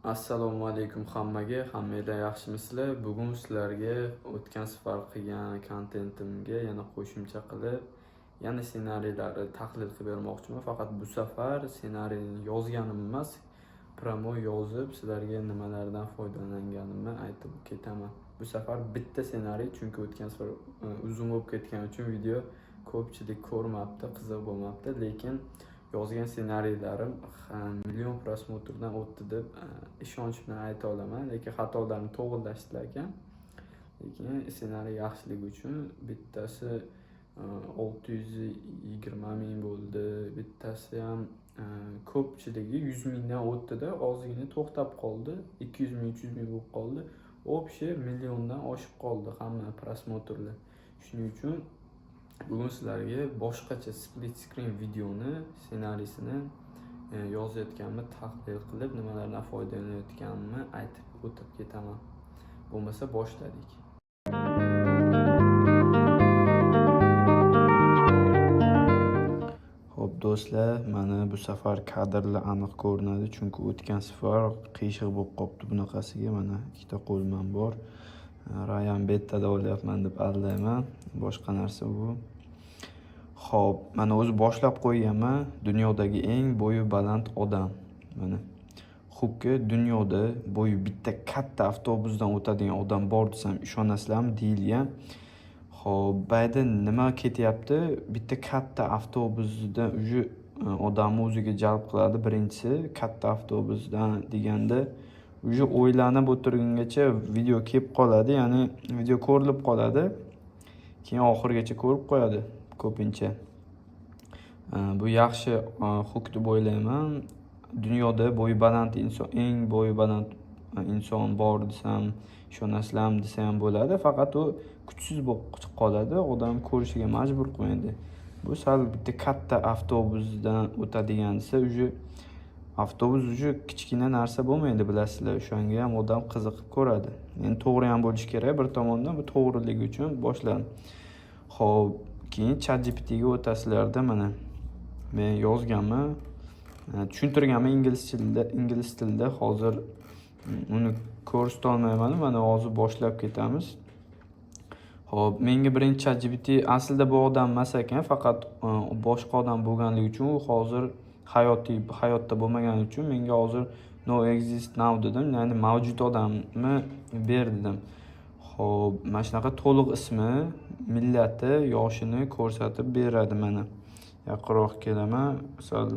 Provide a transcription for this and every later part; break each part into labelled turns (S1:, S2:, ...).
S1: Assalomu alaykum hammaga, hammanglar yaxshimisizlar? Bugun sizlarga o'tgan safar qilgan kontentimga yana qo'shimcha qilib, yana ssenariylarni tahlil qilib bermoqchiman. Faqat bu safar ssenariyni yozganim emas, promo yozib sizlarga nimalardan foydalanganimni aytib ketaman. Bu safar bitta ssenariy, chunki o'tgan safar uzun bo'lib ketgani uchun video ko'pchilik ko'rmabdi, qiziq bo'lmabdi, lekin yozgan ssenariylarim million prosmotrdan o'tdi deb ishonch bilan ayta olaman, lekin xatolarni to'g'rilashdilar ekan. Lekin ssenariy yaxshiligi uchun bittasi 620 ming bo'ldi, bittasi ham ko'pchiligi 100 mingdan o'tdi-da, ozgina to'xtab qoldi, 200 ming 300 ming bo'lib qoldi. Общий milliondan oshib qoldi hamma prosmotrlar. Shuning uchun bugun sizlarga boshqacha split screen videoni ssenariysini yozayotganimni tahlil qilib, nimalardan foydalanayotganimni aytib o'tib ketaman. Bo'lmasa boshladik. Xo'p do'stlar, mana bu safar kadrlar aniq ko'rinadi, chunki o'tgan safar qiyshiq bo'lib qolibdi bunaqasiga. Mana ikkita qo'lman bor. Ryan Betta'da olyapman deb aldayman. Boshqa narsa bu. Xo'p, mana o'zi boshlab qo'yganman. Dunyodagi eng bo'yi baland odam. Mana. Xubki dunyoda bo'yi bitta katta avtobusdan o'tadigan odam bor desam ishonasizlarmi deyilgan. Xo'p, bayda nima ketyapti? Bitta katta avtobusda uji odamni o'ziga jalb qiladi. Birinchisi katta avtobusdan deganda uji o'ylanib o'tirgungacha video kelib qoladi, ya'ni video ko'rilib qoladi. Keyin oxirigacha ko'rib qo'yadi ko'pincha. Bu yaxshi huk deb o'ylayman. Dunyoda bo'yi baland inson, eng bo'yi baland inson bor desam ishonasizlarmi desa ham bo'ladi, faqat u kuchsiz bo'lib qoladi, odam ko'rishiga majbur qilmaydi. Bu sal bitta katta avtobusdan o'tadigan desa, uji avtobus uji kichkina narsa bo'lmaydi, bilasizlar. O'shanga ham odam qiziqib ko'radi. Endi to'g'ri ham bo'lish kerak bir tomondan, bu to'g'riligi uchun boshladim. Xo'p, keyin ChatGPTga o'tasizlarda mana men yozganman, tushuntirganman ingliz tilida. Hozir uni ko'rsatolmayman, mana hozir boshlab ketamiz. Xo'p, menga birinchi ChatGPT aslida bu odam emas ekan, faqat boshqa odam bo'lganligi uchun u hozir hayotda bo'lmagani uchun menga hozir no exist now dedim, ya'ni mavjud odamni ber dedim. Xo'p, mana shunaqa to'liq ismi, millati, yoshini ko'rsatib beradi mana. Yaqinroq kelaman, misol.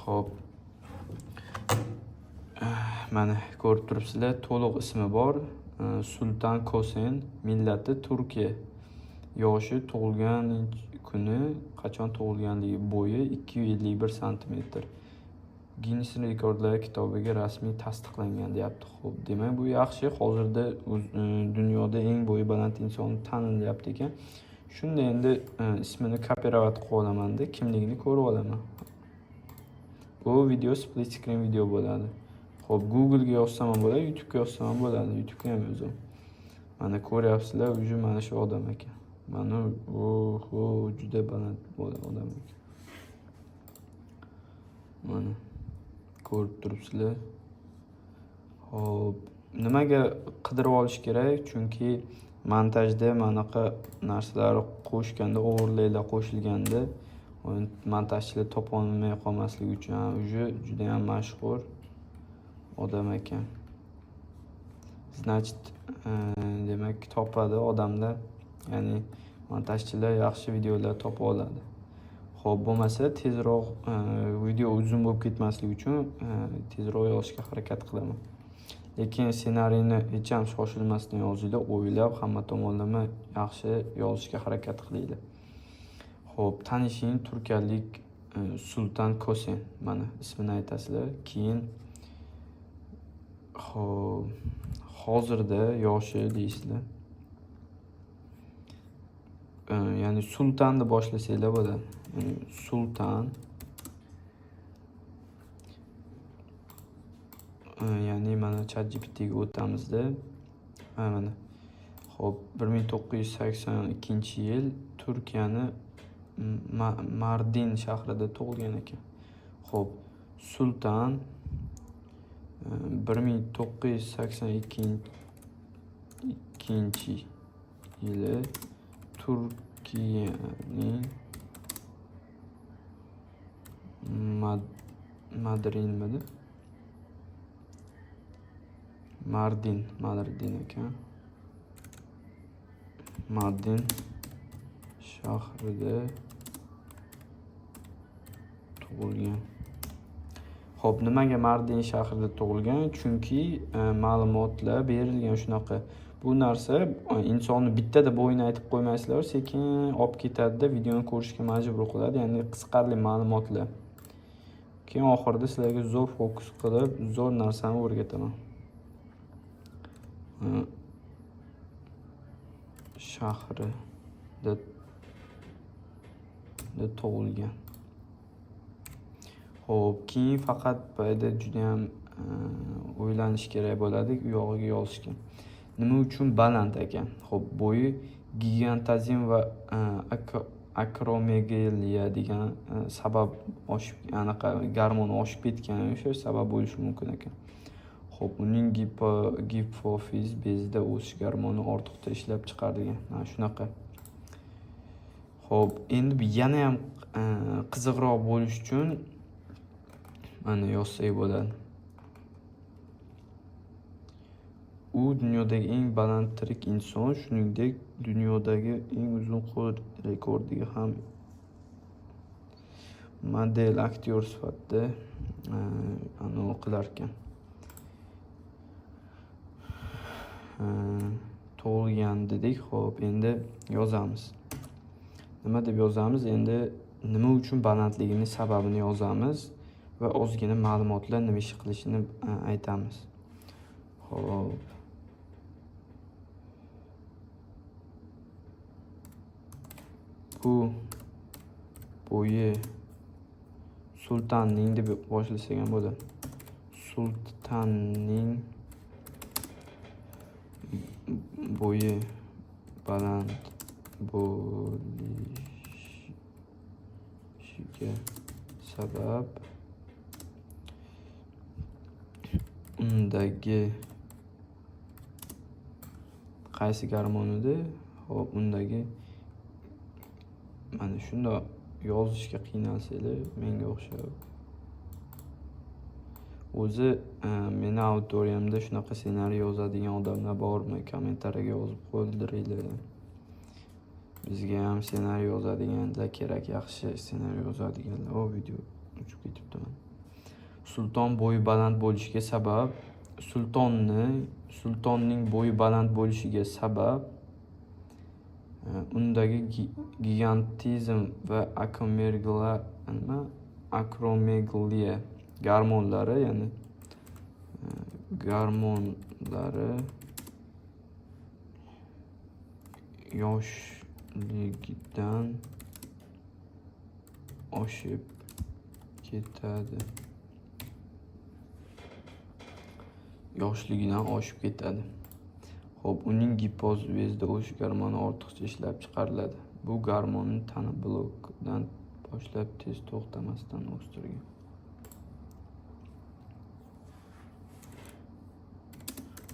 S1: Xo'p. Mana ko'rib turibsizlar, to'liq ismi bor. Sultan Kosen, millati Turkiya. Yoshi, tug'ilgan kuni, qachon tug'ilganligi, bo'yi 251 sm. Guinness rekordlar kitobiga rasmiy tasdiqlangan deyapti. Xo'p, demak bu yaxshi. Hozirda dunyoda eng bo'yi baland inson tanilyapti ekan. Shunda endi ismini kopirovat qilib olaman-da, kimligini ko'rib olaman. Bu video split screen video bo'ladi. Xo'p, Google ga yozsam ham bo'ladi, YouTube ga yozsam ham bo'ladi. YouTube ga ham yozam. Mana ko'ryapsizlar, uji mana shu odam ekan. Mana juda baland odam ekan. Mana ko'rib turibsizlar. Xo'p, nimaga qidirib olish kerak? Chunki montajda manaqa narsalar qo'shganda, overlaylar qo'shilganda, montajchilar topa olmay qolmasligi uchun juda ham mashhur odam ekan. Значит, demak topadi odamlar, ya'ni montajchilar yaxshi videolar topa oladi. Xo'p, bo'lmasa tezroq video uzun bo'lib ketmasligi uchun tezroq yozishga harakat qilaman. Lekin ssenariyni hech ham shoshilmasdan yozinglar, o'ylab hamma tomonlama yaxshi yozishga harakat qilinglar. Xo'p, tanishing, turkiyalik Sultan Kosen. Mana ismini aytasizlar. Keyin xo'p, hozirda yoshi deysizlar. Ya'ni sultanni boshlasanglar bo'ladi. Ya'ni sultan, ya'ni mana ChatGPTga o'tamizda. Mana. Xo'p, 1982-yil Turkiyani Mardin shahrida tug'ilgan ekan. Xo'p, sultan 1982 yili Turkiyaning Mardin ekan. Mardin shahrida tug'ilgan. Xo'p, nimaga Mardin shahrida tug'ilgan? Chunki ma'lumotlar berilgan shunaqa. Bu narsa insonni bittada bo'yini aytib qo'ymaysizlar, sekin olib ketadi-da, videoni ko'rishga majbur qiladi, ya'ni qiziqarli ma'lumotlar. Keyin oxirida sizlarga zo'r fokus qilib, zo'r narsani o'rgataman. Shahrida tug'ilgan. Xo'p, keyin faqat boyda juda ham o'ylanish kerak bo'ladi, u yog'iga yozishga. Nima uchun baland ekan? Xo'p, bo'yi gigantazm va akromegaliya degan sabab anaqa gormon oshib ketgani o'sha sabab bo'lishi mumkin ekan. Xo'p, uning gipofiz bezida o'sish gormoni ortiqcha ishlab chiqaradigan. Mana shunaqa. Xo'p, endi yana ham qiziqroq bo'lish uchun mana yozsak bo'ladi. U dunyodagi eng baland tirik inson, shuningdek dunyodagi eng uzun qo'l rekordiga ham model, aktyor sifatida qilar ekan. Tug'ilgan dedik. Xo'p, endi yozamiz. Nima deb yozamiz? Endi nima uchun balandligini sababini yozamiz va ozgina ma'lumotlar nima ish qilishini aytamiz. Xo'p. Bu bo'yi sultanning deb boshlasak ham bo'ladi. Sultanning bo'yi baland bo'lishiga sabab undagi qaysi gormon edi? Xo'p, undagi mana shunday yozishga qiynalsanglar menga o'xshab. O'zi meni auditoriyamda shunaqa ssenariy yozadigan odamlar bormi? Kommentariyaga yozib qoldiringlar. Bizga ham ssenariy yozadiganlar kerak, yaxshi ssenariy yozadiganlar. O video uchib ketibdi. Sulton bo'yi baland bo'lishiga sabab, sultonning bo'yi baland bo'lishiga sabab undagi gigantizm va akromegaliya gormonlari, ya'ni gormonlari yoshligidan oshib ketadi. Xo'p, uning gipofiz bezida o'sish gormoni ortiqcha ishlab chiqariladi. Bu gormonni tana blokidan boshlab tez to'xtamasdan o'stirgan.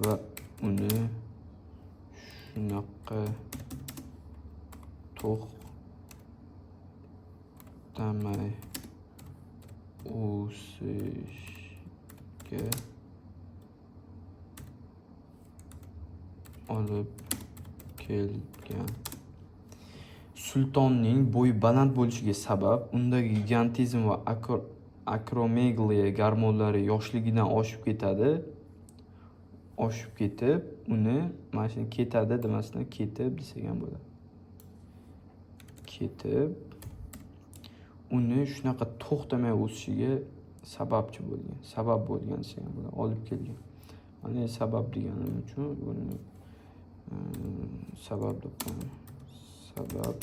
S1: Va uni shunaqa to'xtamay o'sishga olib kelgan. Sultonning bo'yi baland bo'lishiga sabab undagi gigantizm va akromegaliya gormonlari yoshligidan oshib ketib, uni mana shuni ketadi demasdan ketib desak ham bo'ladi. Ketib uni shunaqa to'xtamay o'sishiga sababchi bo'lgan. Sabab bo'lgan desak ham bo'ladi, olib kelgan. Mana sabab deganim uchun buni sabab deb qo'yaman. Sabab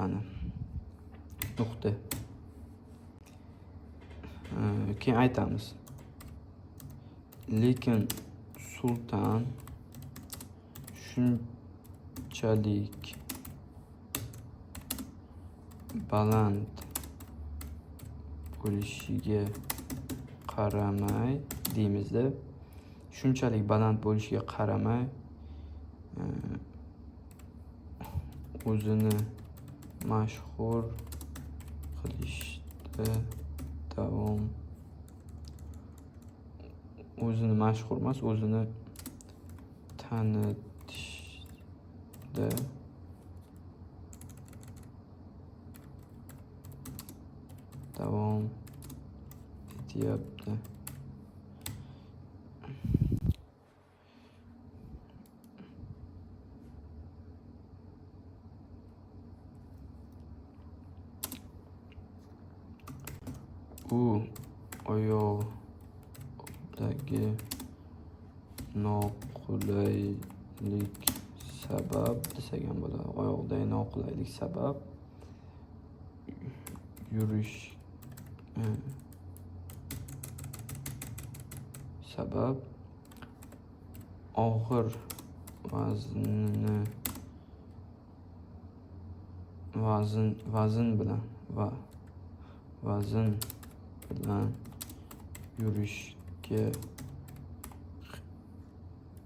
S1: ana nuqta. Keyin aytamiz. Lekin sulton shunchalik bo'lishiga qaramay deymizda, shunchalik baland bo'lishiga qaramay o'zini mashhur qilishda davom o'zini mashhur emas, o'zini tanitishda davom etyapti. U oyoqdagi noqulaylik sabab desak ham bo'ladi. Oyoqdagi noqulaylik sabab yurish sabab og'ir vazn bilan yurishga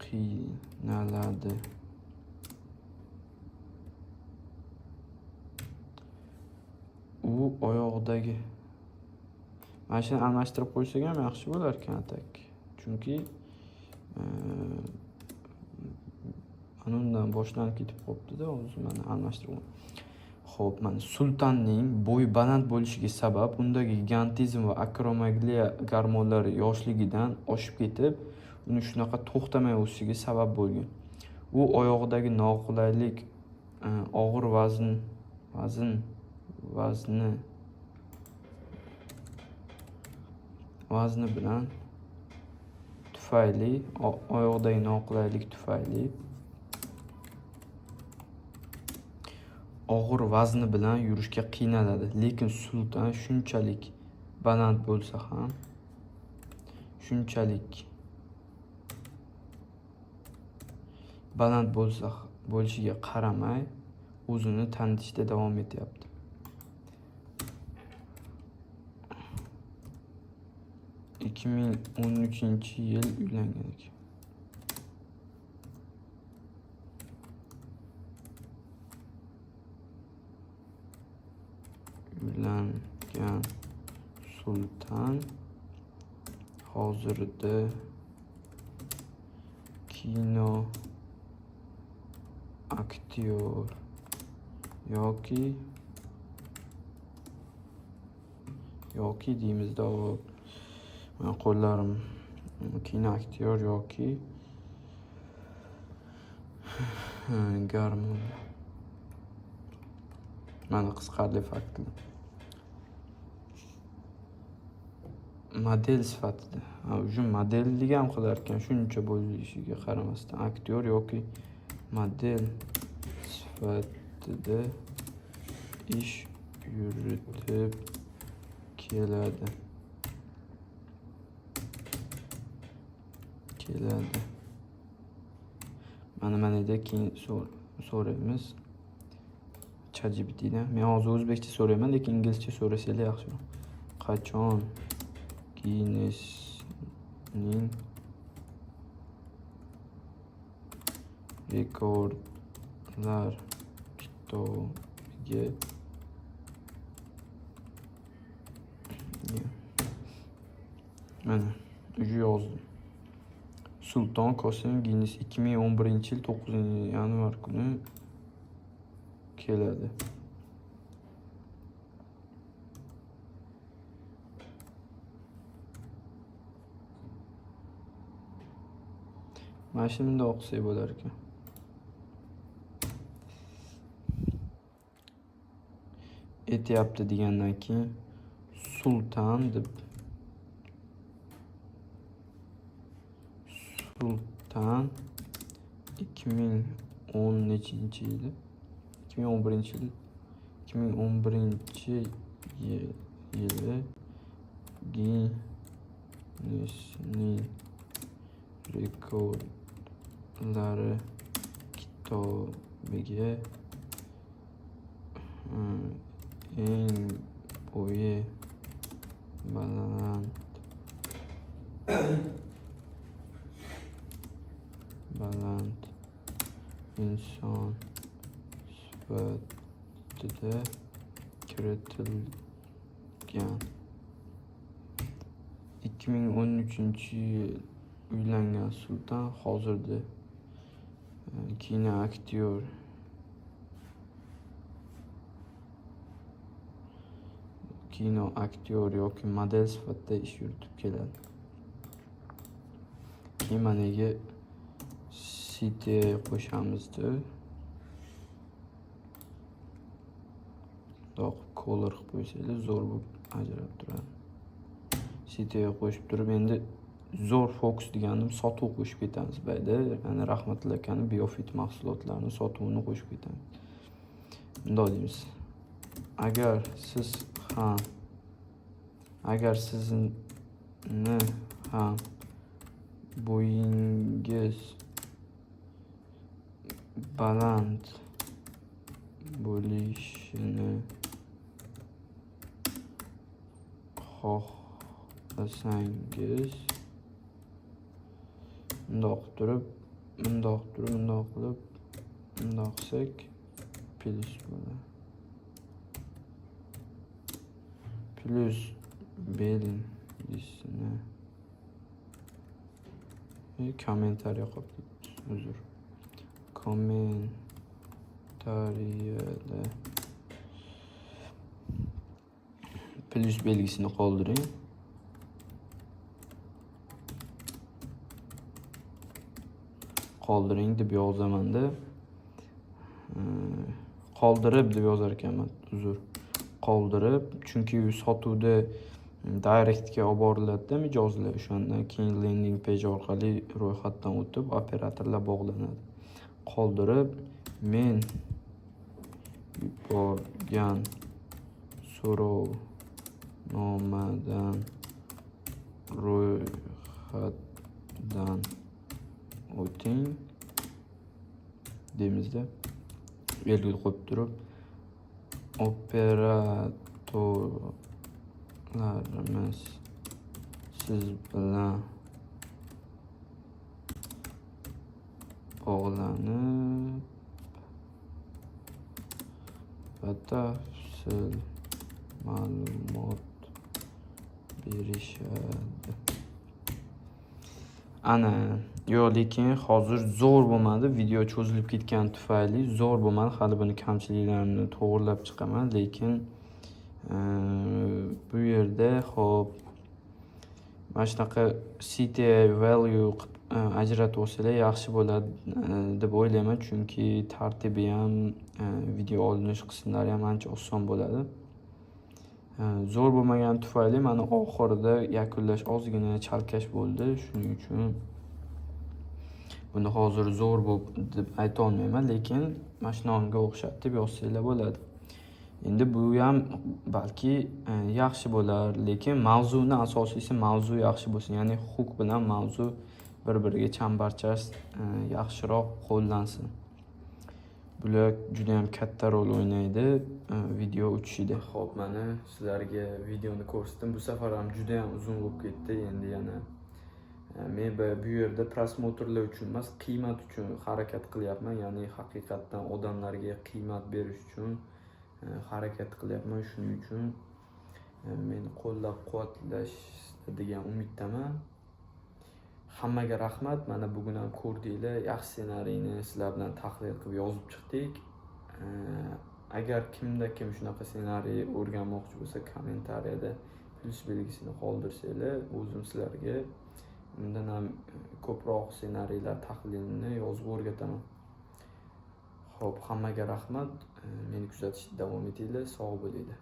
S1: qiynaladi. U oyog'idagi mana shuni almashtirib qo'ysak ham yaxshi bo'lar ekan atak. Chunki undan boshlanib ketib qolibdi-da, o'zi mana almashtirib. Xo'p, mana sultanning bo'yi baland bo'lishiga sabab undagi gigantizm va akromagaliya gormonlari yoshligidan oshib ketib, uni shunaqa to'xtamay o'sishiga sabab bo'lgan. U oyog'idagi noqulaylik og'ir vazni bilan tufayli, oyoqdagi noqulaylik tufayli og'ir vazni bilan yurishga qiynaladi. Lekin sultan shunchalik baland bo'lsa ham, bo'lishiga qaramay o'zini tanitishda davom etyapti. Ikki ming 13-yil uylangan ekan. Uylangan sultan hozirda kino aktyor yoki deymizda, qo'llarim kino aktyor yoki garmon. Mana qiziqarli fakt. Model sifatida, o'sha modellik ham qilar ekan, shuncha bo'lishiga qaramasdan aktyor yoki model sifatida ish yuritib keladi. Mana keyin so'raymiz ChatGPTdan. Men hozir o'zbekcha so'rayman, lekin inglizcha so'rasanglar yaxshiroq. Qachon Guinnessning rekordlar kitobiga mana uju yozdim. Sulton Qosim Guinness 2011-yil 9-yanvar kuni keladi. Mana shuni bunday o'qisak bo'lar ekan. Etyapti degandan keyin sultan deb sultan 2011-yil 2011-yili Guinnessning rekordlari kitobiga eng bo'yi baland inson sifatida kiritilgan. 2013-yil uylangan Sultan hozirda kino aktyor yoki model sifatida ish yuritib keladi. Keyin managa City qo'shamizda. Color qilib qo'ysanglar zo'r bo'lib ajralib turadi. Cityga qo'shib turib endi zo'r fokus deganim sotuv qo'shib ketamiz bayda. Ya'ni Rahmatilla akani Biofit mahsulotlarini sotuvini qo'shib ketamiz. Bunday deymiz. Agar sizni ham bo'yingiz baland bo'lishini xohlasangiz, bundoq qilib qilsak plus bo'ladi. Plus belgisini kommentariya qolibdi. Uzr. Kommentariyada plus belgisini qoldiring. Deb yozaman-da. Qoldirib deb yozar ekanman. Uzr. Qoldirib, chunki sotuvda direktga olib boriladi-da mijozlar. O'shandan keyin landing page orqali ro'yxatdan o'tib operatorlar bog'lanadi. Qoldirib, men yuborgan so'rovnomadan ro'yxatdan o'ting deymizda. Virgul qo'yib turib operatorlarimiz siz bilan bog'lanib batafsil ma'lumot berishadi. Lekin hozir zo'r bo'lmadi. Video cho'zilib ketgani tufayli zo'r bo'lmadi. Hali buni kamchiliklarini to'g'rilab chiqaman, lekin bu yerda xo'p mana shunaqa city value ajratib olsalar yaxshi bo'ladi deb o'ylayman, chunki tartibi ham video olinish qismlari ham ancha oson bo'ladi. Zo'r bo'lmagani tufayli mana oxirida yakunlash ozgina chalkash bo'ldi. Shuning uchun buni hozir zo'r deb ayta olmayman, lekin mana shunga o'xshatib deb yozsanglar bo'ladi. Endi bu ham balki yaxshi bo'lar, lekin mavzuni asosiysi mavzu yaxshi bo'lsin. Ya'ni hook bilan mavzu bir-biriga chambarchas yaxshiroq qo'llansin. Bular juda ham katta rol o'ynaydi video uchishida. Xo'p, mana sizlarga videoni ko'rsatdim. Bu safar ham juda ham uzun bo'lib ketdi. Endi yana men bu yerda prosmotrlar uchun emas, qiymat uchun harakat qilyapman. Ya'ni haqiqatdan odamlarga qiymat berish uchun harakat qilyapman. Shuning uchun meni qo'llab-quvvatlash degan umiddaman. Hammaga rahmat. Mana bugun ham ko'rdinglar, yaxshi ssenariyni sizlar bilan tahlil qilib yozib chiqdik. Agar kim shunaqa ssenariy o'rganmoqchi bo'lsa, kommentariyada plus belgisini qoldirsanglar, o'zim sizlarga undan ham ko'proq ssenariylar tahlilini yozib o'rgataman. Xo'p, hammaga rahmat. Meni kuzatishda davom etinglar. Sog' bo'linglar.